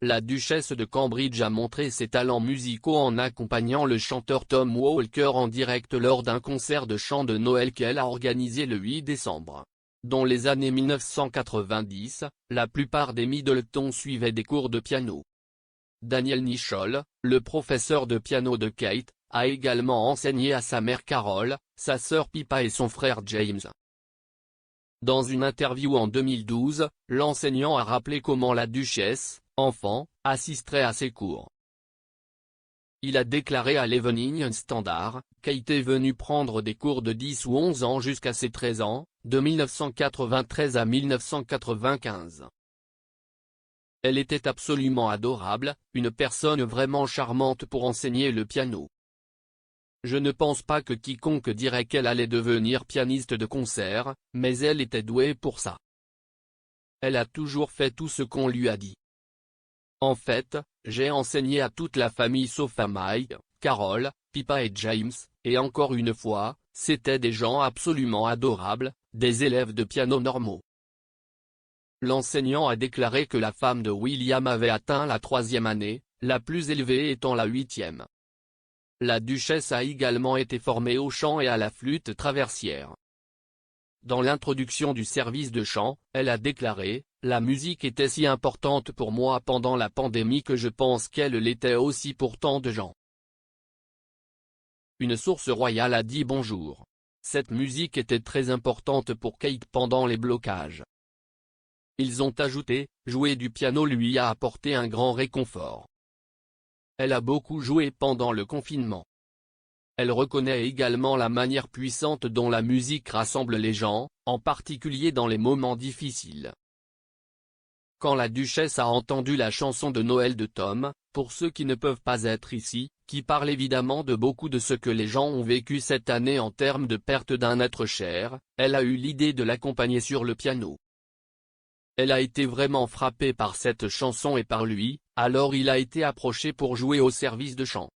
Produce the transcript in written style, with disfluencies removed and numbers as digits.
la duchesse de Cambridge a montré ses talents musicaux en accompagnant le chanteur Tom Walker en direct lors d'un concert de chant de Noël qu'elle a organisé le 8 décembre. Dans les années 1990, la plupart des Middleton suivaient des cours de piano. Daniel Nicholl, le professeur de piano de Kate, a également enseigné à sa mère Carol, sa sœur Pippa et son frère James. Dans une interview en 2012, l'enseignant a rappelé comment la duchesse, enfant, assisterait à ses cours. Il a déclaré à l'Evening Standard, Kate est venue prendre des cours de 10 ou 11 ans jusqu'à ses 13 ans, de 1993 à 1995. Elle était absolument adorable, une personne vraiment charmante pour enseigner le piano. Je ne pense pas que quiconque dirait qu'elle allait devenir pianiste de concert, mais elle était douée pour ça. Elle a toujours fait tout ce qu'on lui a dit. En fait, j'ai enseigné à toute la famille sauf à Mike, Carol, Pippa et James, et encore une fois, c'étaient des gens absolument adorables, des élèves de piano normaux. L'enseignant a déclaré que la femme de William avait atteint la 3e année, la plus élevée étant la 8e. La duchesse a également été formée au chant et à la flûte traversière. Dans l'introduction du service de chant, elle a déclaré, « La musique était si importante pour moi pendant la pandémie que je pense qu'elle l'était aussi pour tant de gens. » Une source royale a dit bonjour. Cette musique était très importante pour Kate pendant les blocages. Ils ont ajouté, jouer du piano lui a apporté un grand réconfort. Elle a beaucoup joué pendant le confinement. Elle reconnaît également la manière puissante dont la musique rassemble les gens, en particulier dans les moments difficiles. Quand la duchesse a entendu la chanson de Noël de Tom, pour ceux qui ne peuvent pas être ici, qui parle évidemment de beaucoup de ce que les gens ont vécu cette année en termes de perte d'un être cher, elle a eu l'idée de l'accompagner sur le piano. Elle a été vraiment frappée par cette chanson et par lui, alors il a été approché pour jouer au service de chant.